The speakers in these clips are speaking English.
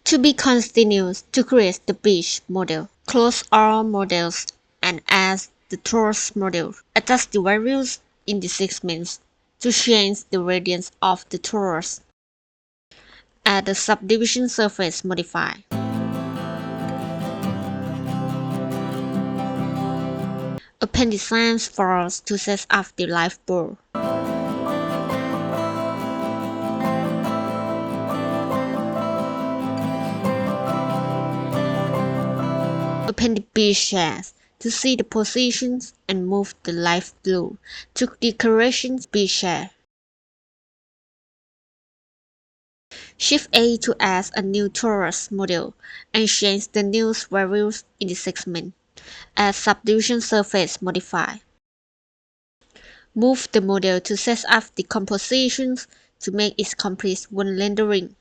To be continued to create the beach model, close all models and add the torus model. Adjust the values in the segments to change the radius of the torus. Add the subdivision surface modifier. Open the Science Force to set up the lifebuoy. Open the beach chest to see the positions and move the lifebuoy to the correction beach chair. Shift A to add a new torus model and change the new values in the segment. Add subdivision surface modifier. Move the model to set up the compositions to make it complete when rendering.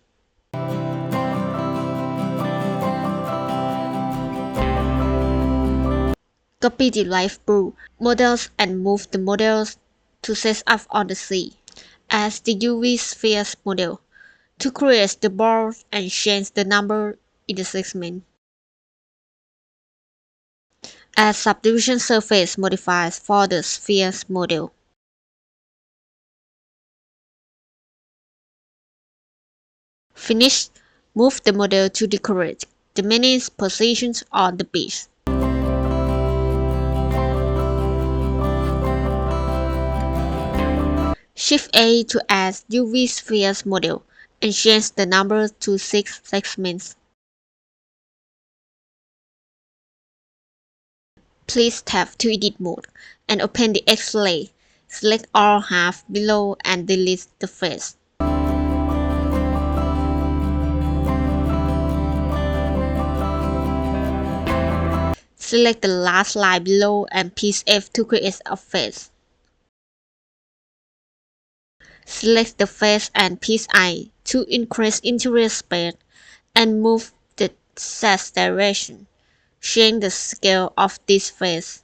Copy the lifebuoy models and move the models to set up on the sea. Add the UV spheres model to create the ball and change the number in the segment. Add subdivision surface modifiers for the spheres model. Finish. Move the model to decorate the many positions on the beach. Shift A to add UV spheres model and change the number to 6 segments. Please tap to edit mode and open the X-ray. Select all half below and delete the face. Select the last line below and press F to create a face. Select the face and press I to increase interior space and move the Z direction. Change the scale of this face.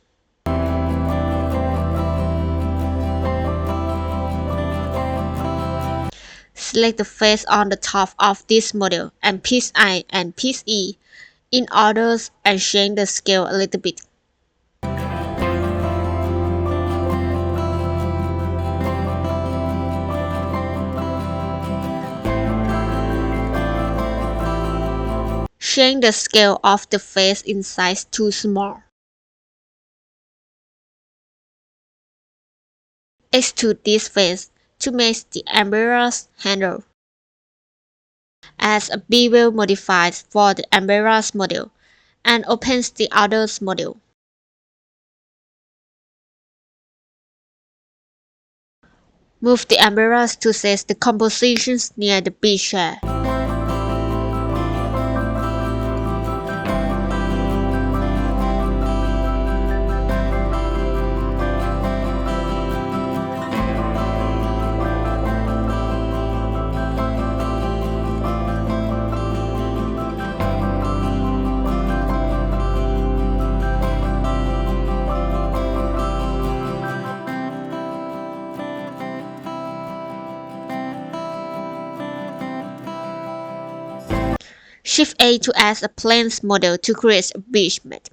Select the face on the top of this model and press I and press E in order and change the scale a little bit. Change the scale of the face in size to small. Extrude this face to make the umbrellas handle. Add a bevel modifier for the umbrellas model and open the others model. Move the umbrellas to set the compositions near the beach chair. Shift A to add a planes model to create a beach mat.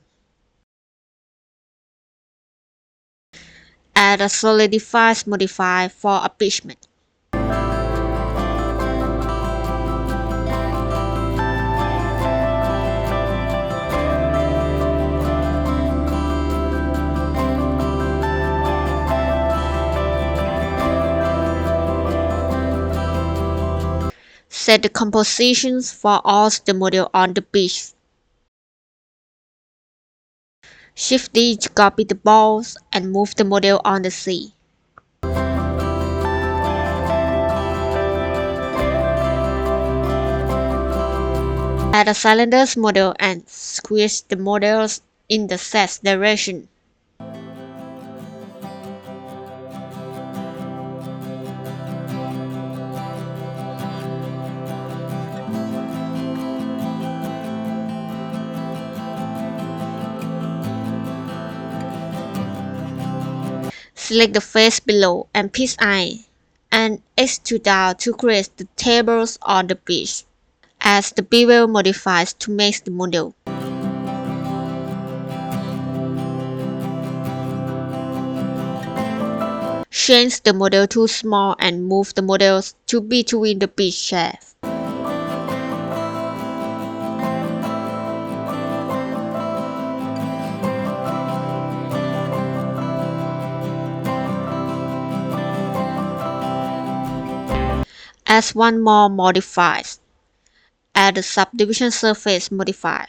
Add a solidified modifier for a beach mat. Set the compositions for all the model on the beach. Shift D to copy the balls and move the model on the sea. Add a cylinders model and squeeze the models in the Z direction. Select the face below and press I and extrude down to create the tables on the beach. as the bevel modifies to make the model. Change the model to small and move the models to between the beach shaft. As one more modifies, add the subdivision surface modifier.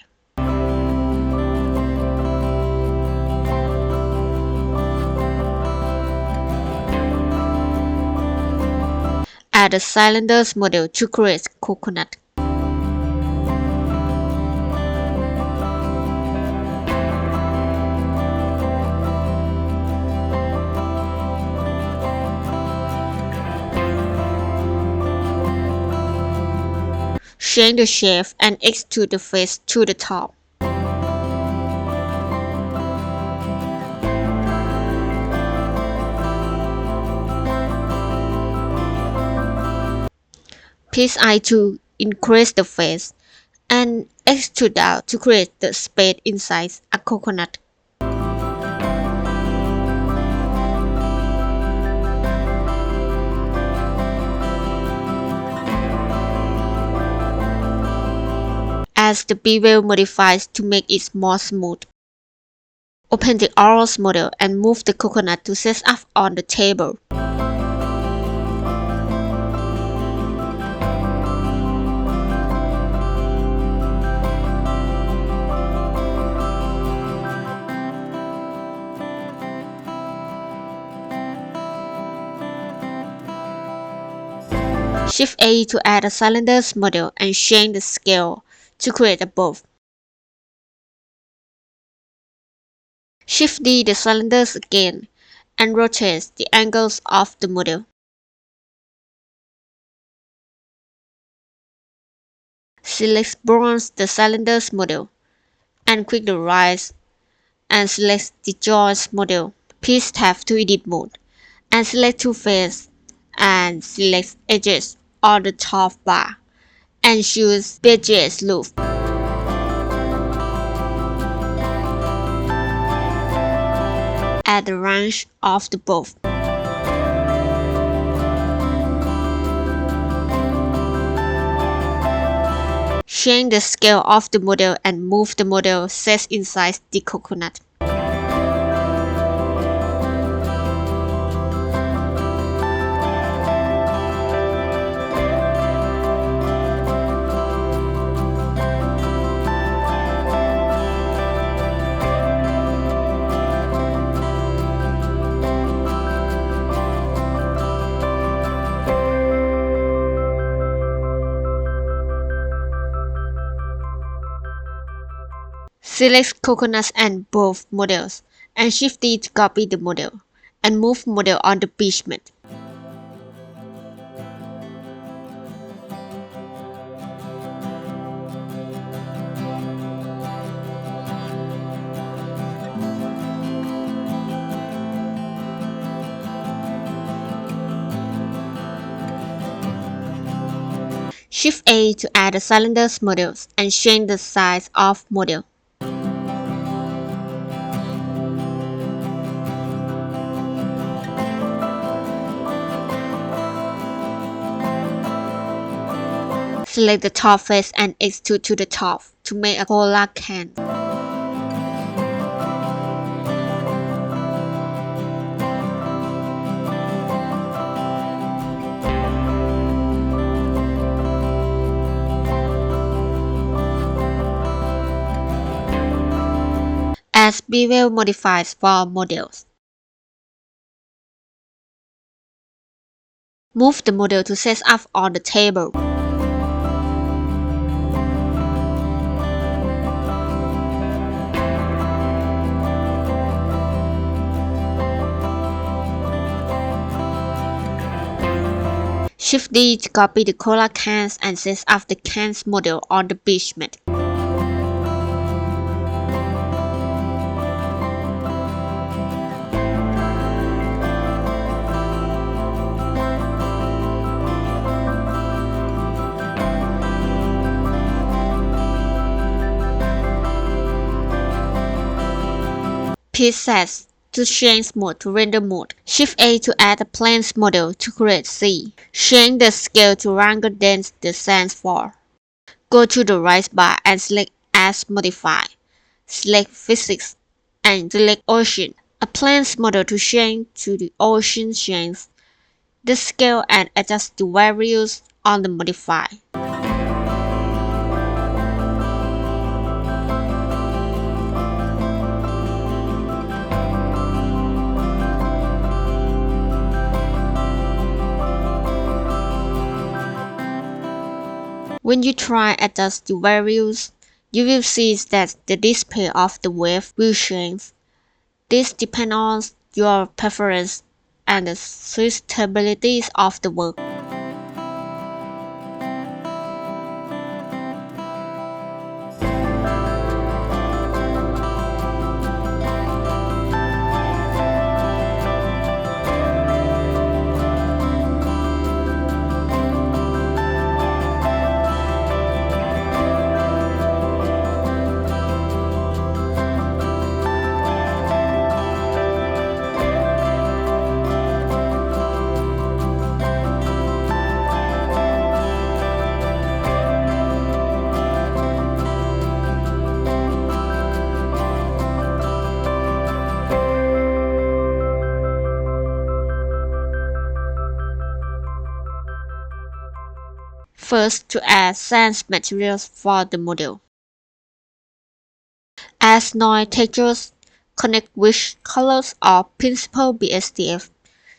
Add the cylinders model to create coconut. Change the shape and extrude the face to the top. Piece I to increase the face and extrude out to create the space inside a coconut. As the bevel modifies to make it more smooth. Open the Oros model and move the coconut to set up on the table. Shift A to add a cylinders model and change the scale to create a bow. Shift D the cylinders again and rotate the angles of the model. Select bronze the cylinders model and click the right and select the joints model. Please tap to edit mode and select two faces and select edges on the top bar and choose Bezier loop. Add the range of the bow. Change the scale of the model and move the model set inside the coconut. Select coconuts and both models, and Shift D to copy the model, and move model on the beach mat. Shift A to add the cylinders models and change the size of model. Select the top face and extrude to the top to make a cola can. As bevel modifies for models. Move the model to set up on the table. Shift D to copy the cola cans and set up the cans model on the beach mat. presets to change mode to render mode. Shift A to add a planes model to create C. Change the scale to longer than the sans for. Go to the right bar and select As Modify. Select Physics and select Ocean. A planes model to change to the ocean change the scale and adjust the values on the modify. When you try adjust the values, you will see that the display of the wave will change. This depends on your preference and the suitability of the work. First, to add sans materials for the model. As noise textures, connect with colors or principal BSDF.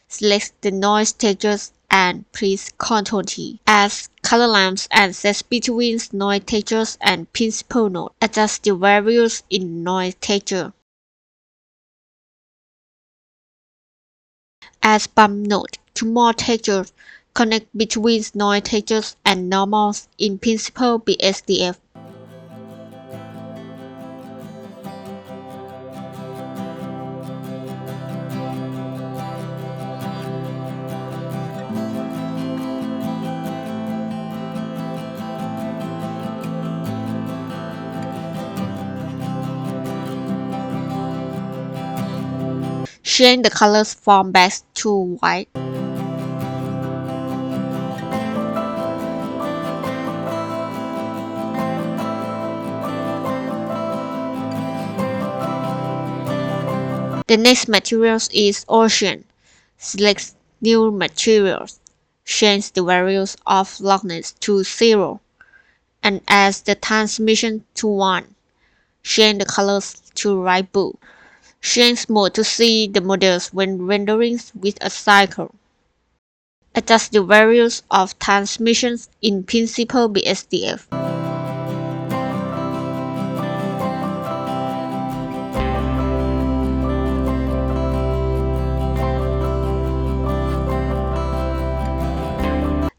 Select the noise textures and press Ctrl T. Add color lamps and set between noise textures and principal node. Adjust the values in noise texture. Add bump node to more textures. Connect between noise textures and normals in principal BSDF. Change the colors from black to white. The next material is ocean. Select new materials. Change the values of roughness to 0 and add the transmission to 1. Change the colors to light blue. Change mode to see the models when rendering with a cycle. Adjust the values of transmissions in principal BSDF.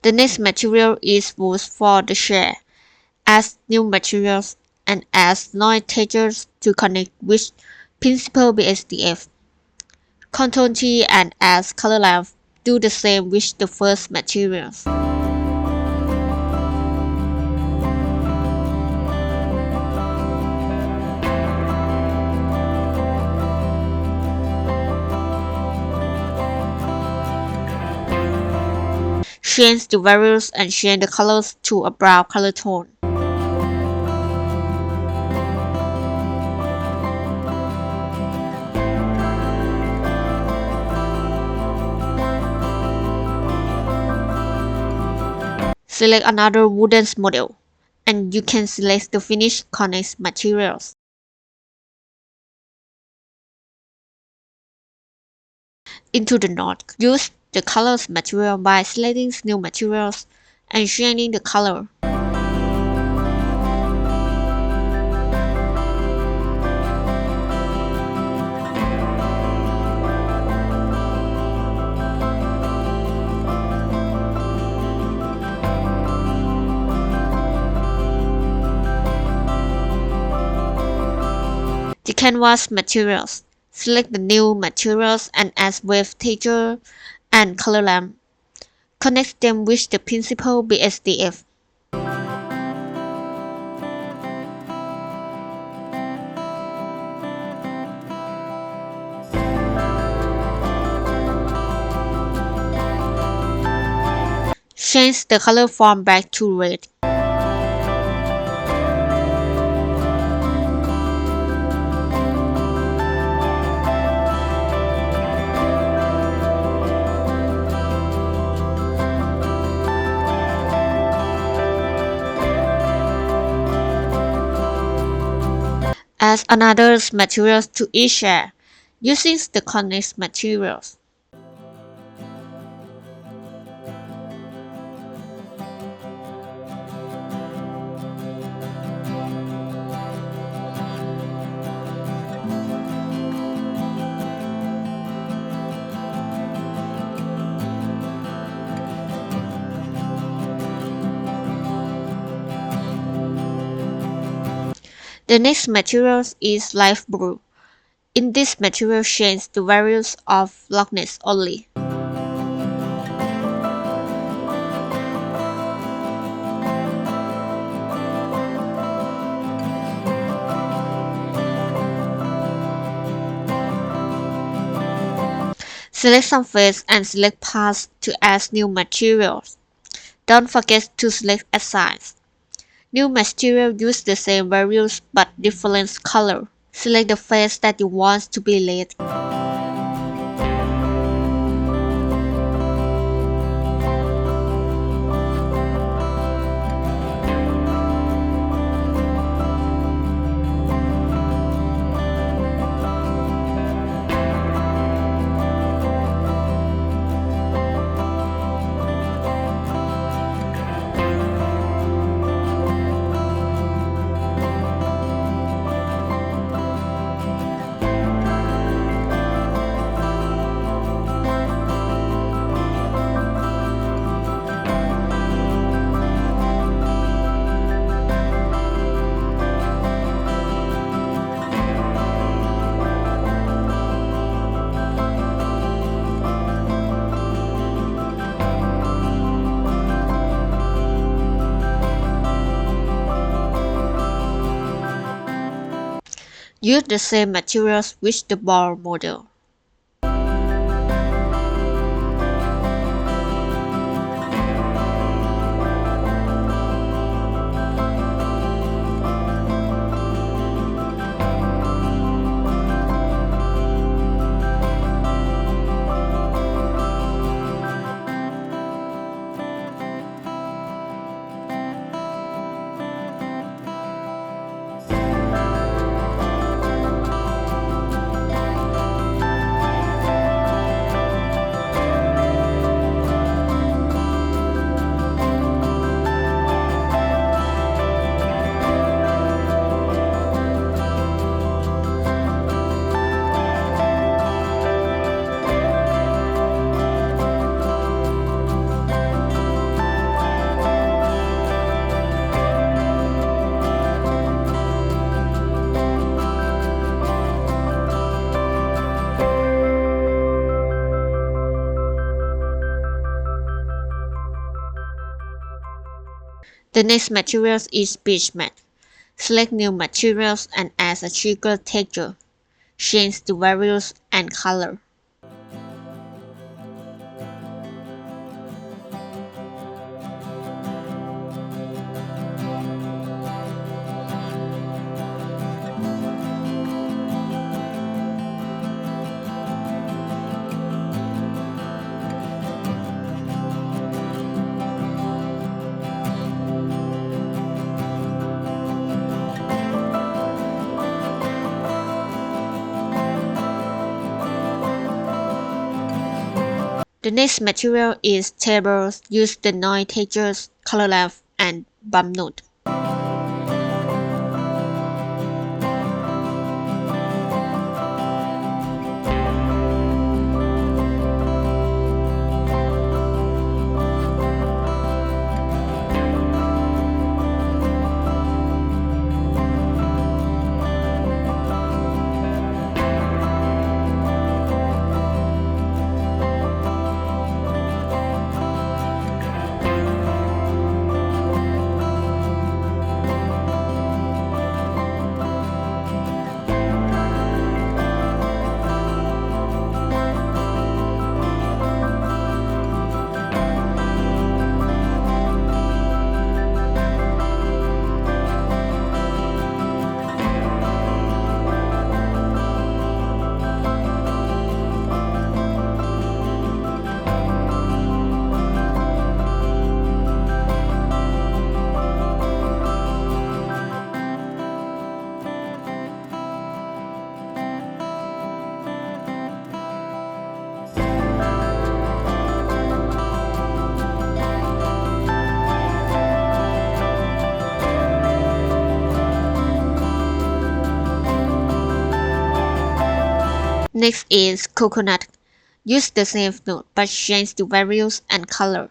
The next material is wood for the share. Add new materials and add noise textures to connect with principal BSDF. Ctrl T and add color lamp. Do the same with the first materials. Change the values and change the colors to a brown color tone. Select another wooden model, and you can select the finished connect materials. Into the node, use the colors material by selecting new materials and changing the color. The canvas materials. Select the new materials and add wave texture and color lamp. Connect them with the principal BSDF. Change the color from black to red. Add another materials to each shade, using the connect materials. The next material is lifebuoy. In this material change the values of lightness only. Select some face and select paths to add new materials. Don't forget to select Assign. New material use the same values but different color. Select the face that you want to be lit. Use the same materials with the ball model. The next material is beach mat. Select new materials and add a trigger texture. Change the values and color. The next material is tables. Use the noise textures, color lamp, and bump note. Next is coconut. Use the same note but change the values and color.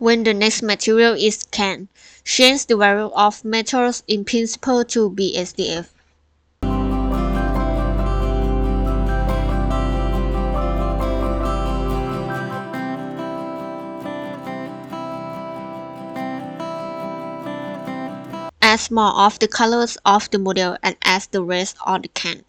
When the next material is can, change the value of metals in principle to BSDF. Add more of the colors of the model and add the rest on the can.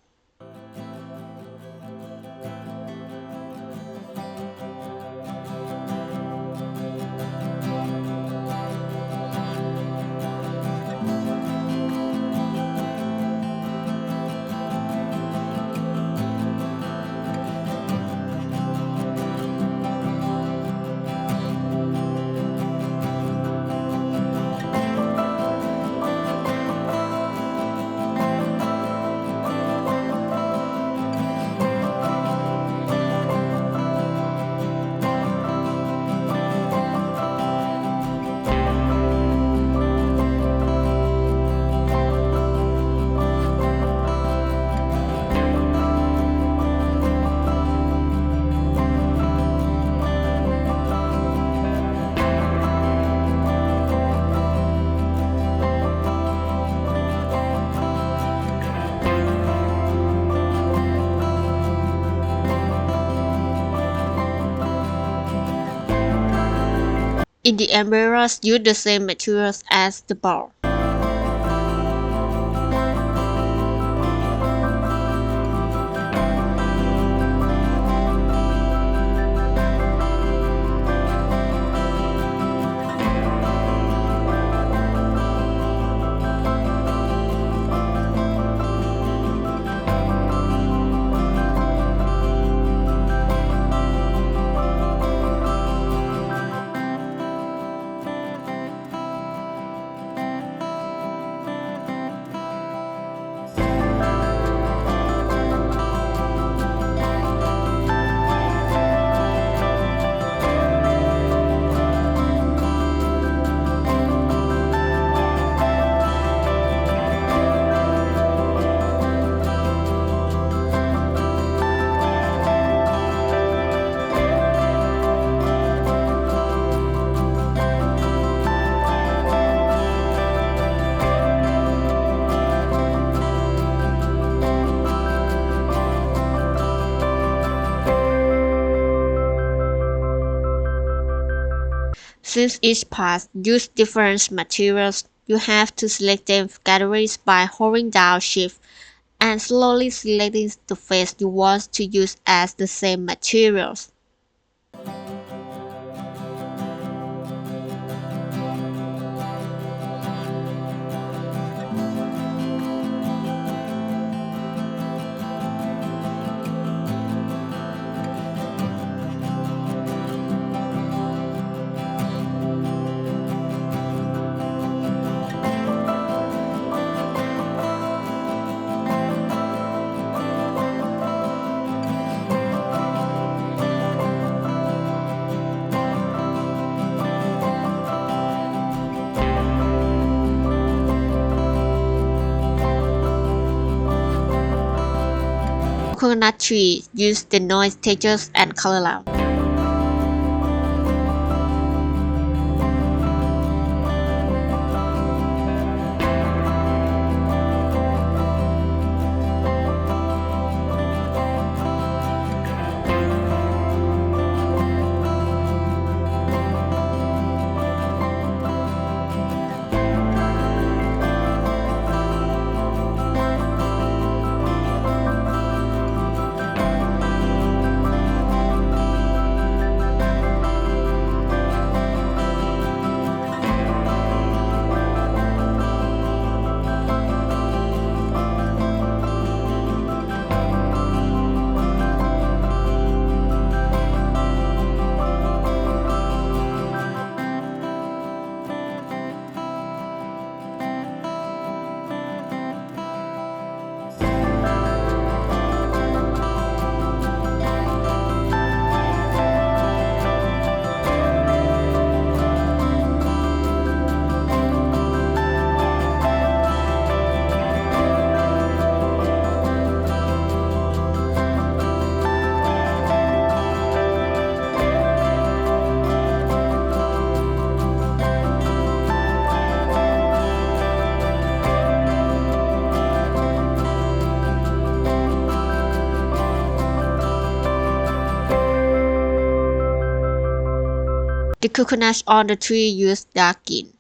In the umbrellas, use the same materials as the ball. Since each part uses different materials, you have to select them categories by holding down Shift and slowly selecting the face you want to use as the same materials. coconut tree use the noise, textures, and color loud. The coconuts on the tree use dark green.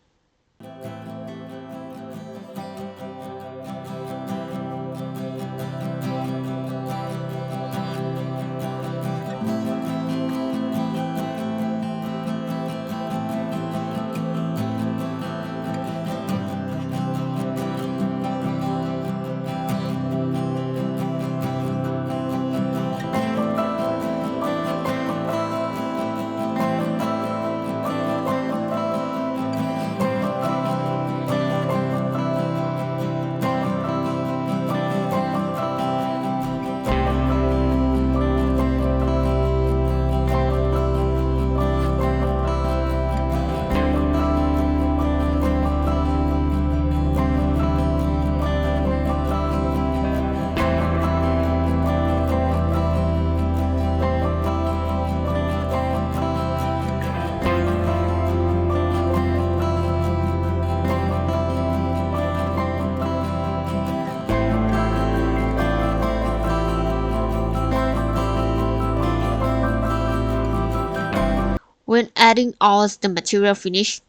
When adding all the material finished,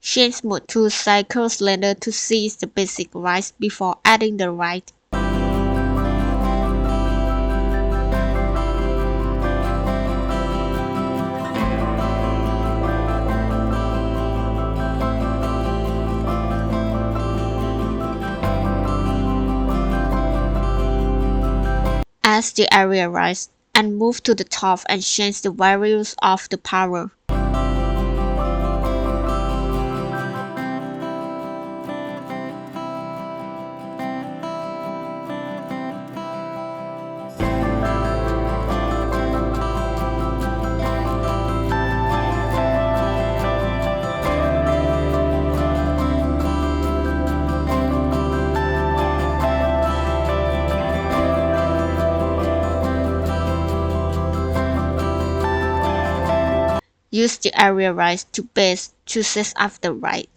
change mode to Cycle Cylinder to see the basic rise before adding the light. As the area rises, and move to the top and change the values of the power. Use the area rise to base to set up the light.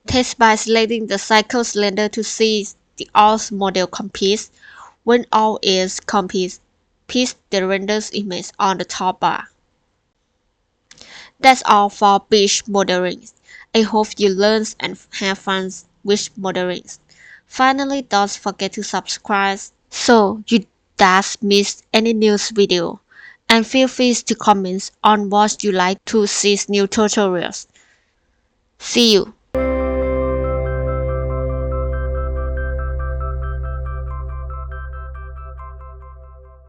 Test by selecting the cycle cylinder to see the all model complete. When all is complete, paste the rendered image on the top bar. That's all for beach modeling. I hope you learn and have fun with modeling. Finally, don't forget to subscribe so you don't miss any news video. And feel free to comment on what you like to see new tutorials. See you!